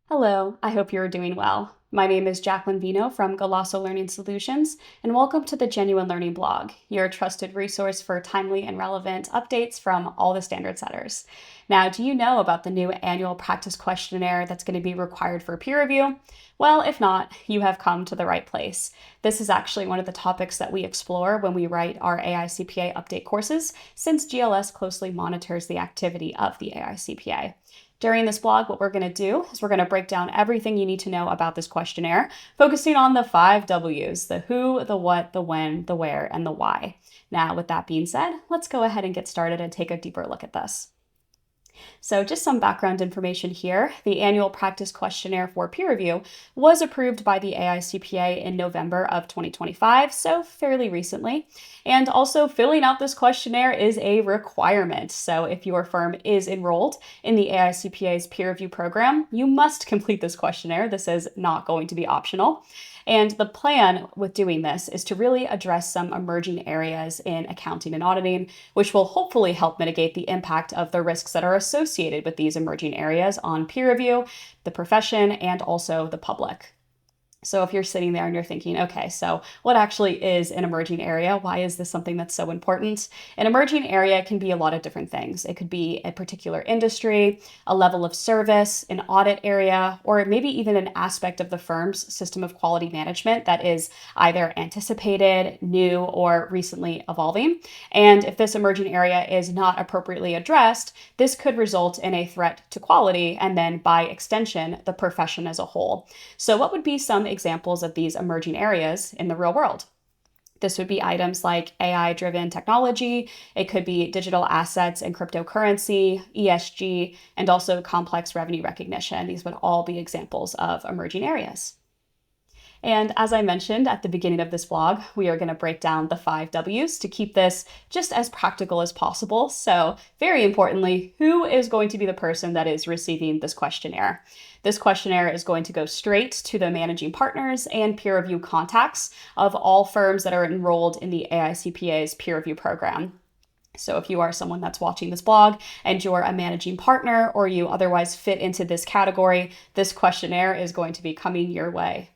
Hello, I hope you're doing well. My name is Jaclyn Veno from Golasso Learning Solutions, and welcome to the Genuine Learning blog, your trusted resource for timely and relevant updates from all the standard setters. Now, do you know about the new annual practice questionnaire that's going to be required for peer review? Well, if not, you have come to the right place. This is actually one of the topics that we explore when we write our AICPA update courses, since GLS closely monitors the activity of the AICPA. During this blog, what we're going to do is we're going to break down everything you need to know about this questionnaire, focusing on the 5 W's: the who, the what, the when, the where, and the why. Now, with that being said, let's go ahead and get started and take a deeper look at this. So just some background information here. The Annual Practice Questionnaire for peer review was approved by the AICPA in November of 2025, so fairly recently. And also, filling out this questionnaire is a requirement. So if your firm is enrolled in the AICPA's peer review program, you must complete this questionnaire. This is not going to be optional. And the plan with doing this is to really address some emerging areas in accounting and auditing, which will hopefully help mitigate the impact of the risks that are associated with these emerging areas on peer review, the profession, and also the public. So if you're sitting there and you're thinking, okay, so what actually is an emerging area? Why is this something that's so important? An emerging area can be a lot of different things. It could be a particular industry, a level of service, an audit area, or maybe even an aspect of the firm's system of quality management that is either anticipated, new, or recently evolving. And if this emerging area is not appropriately addressed, this could result in a threat to quality and then, by extension, the profession as a whole. So what would be some examples of these emerging areas in the real world? This would be items like AI-driven technology. It could be digital assets and cryptocurrency, ESG, and also complex revenue recognition. These would all be examples of emerging areas. And as I mentioned at the beginning of this vlog, we are going to break down the 5 W's to keep this just as practical as possible. So very importantly, who is going to be the person that is receiving this questionnaire? This questionnaire is going to go straight to the managing partners and peer review contacts of all firms that are enrolled in the AICPA's peer review program. So if you are someone that's watching this blog and you're a managing partner or you otherwise fit into this category, this questionnaire is going to be coming your way.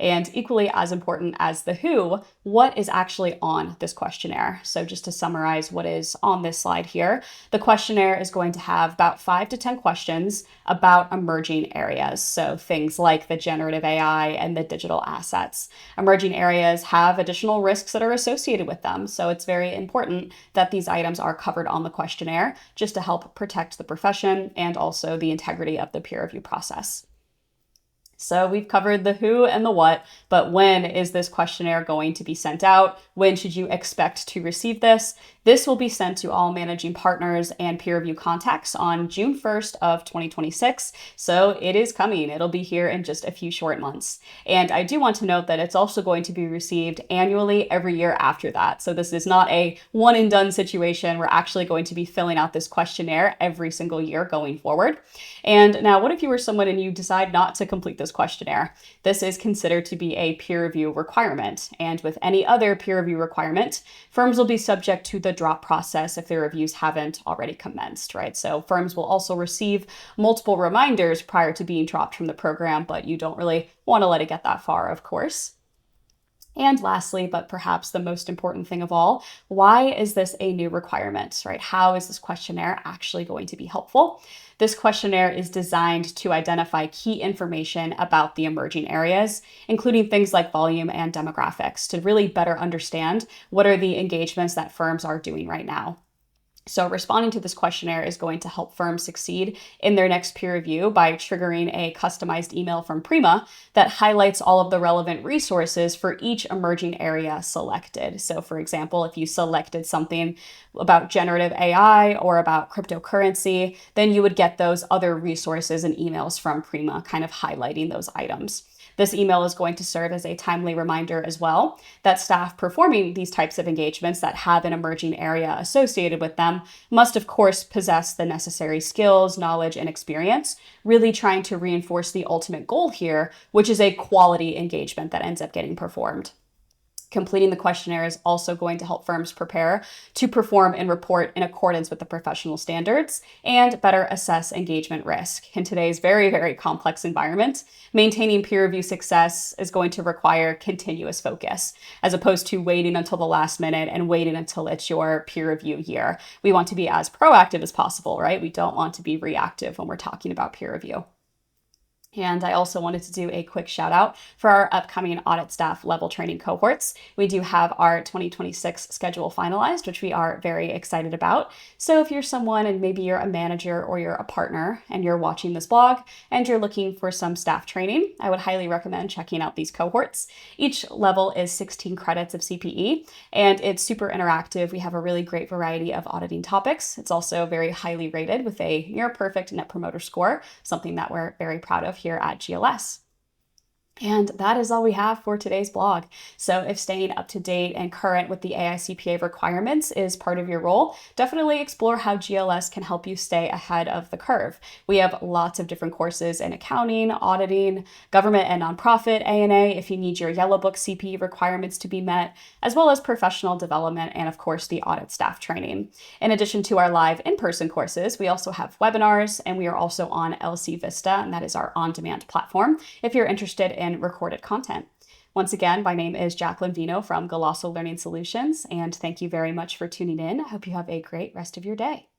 And equally as important as the who, what is actually on this questionnaire? So just to summarize what is on this slide here, the questionnaire is going to have about 5 to 10 questions about emerging areas. So things like the generative AI and the digital assets. Emerging areas have additional risks that are associated with them. So it's very important that these items are covered on the questionnaire just to help protect the profession and also the integrity of the peer review process. So we've covered the who and the what, but when is this questionnaire going to be sent out? When should you expect to receive this? This will be sent to all managing partners and peer review contacts on June 1st of 2026. So it is coming. It'll be here in just a few short months. And I do want to note that it's also going to be received annually every year after that. So this is not a one and done situation. We're actually going to be filling out this questionnaire every single year going forward. And now, what if you were someone and you decide not to complete this questionnaire? This is considered to be a peer review requirement. And with any other peer review requirement, firms will be subject to the drop process if their reviews haven't already commenced, right? So firms will also receive multiple reminders prior to being dropped from the program, but you don't really want to let it get that far, of course. And lastly, but perhaps the most important thing of all, why is this a new requirement, right? How is this questionnaire actually going to be helpful? This questionnaire is designed to identify key information about the emerging areas, including things like volume and demographics, to really better understand what are the engagements that firms are doing right now. So responding to this questionnaire is going to help firms succeed in their next peer review by triggering a customized email from Prima that highlights all of the relevant resources for each emerging area selected. So for example, if you selected something about generative AI or about cryptocurrency, then you would get those other resources and emails from Prima kind of highlighting those items. This email is going to serve as a timely reminder as well that staff performing these types of engagements that have an emerging area associated with them must, of course, possess the necessary skills, knowledge, and experience, really trying to reinforce the ultimate goal here, which is a quality engagement that ends up getting performed. Completing the questionnaire is also going to help firms prepare to perform and report in accordance with the professional standards and better assess engagement risk. In today's very, very complex environment, maintaining peer review success is going to require continuous focus, as opposed to waiting until the last minute and waiting until it's your peer review year. We want to be as proactive as possible, right? We don't want to be reactive when we're talking about peer review. And I also wanted to do a quick shout out for our upcoming audit staff level training cohorts. We do have our 2026 schedule finalized, which we are very excited about. So if you're someone and maybe you're a manager or you're a partner and you're watching this blog and you're looking for some staff training, I would highly recommend checking out these cohorts. Each level is 16 credits of CPE and it's super interactive. We have a really great variety of auditing topics. It's also very highly rated with a near perfect Net Promoter Score, something that we're very proud of here at GLS. And that is all we have for today's blog. So if staying up to date and current with the AICPA requirements is part of your role, definitely explore how GLS can help you stay ahead of the curve. We have lots of different courses in accounting, auditing, government and nonprofit, A&A, if you need your Yellow Book CPE requirements to be met, as well as professional development and of course the audit staff training. In addition to our live in-person courses, we also have webinars and we are also on LC Vista, and that is our on-demand platform if you're interested in recorded content. Once again, my name is Jaclyn Veno from Golosso Learning Solutions, and thank you very much for tuning in. I hope you have a great rest of your day.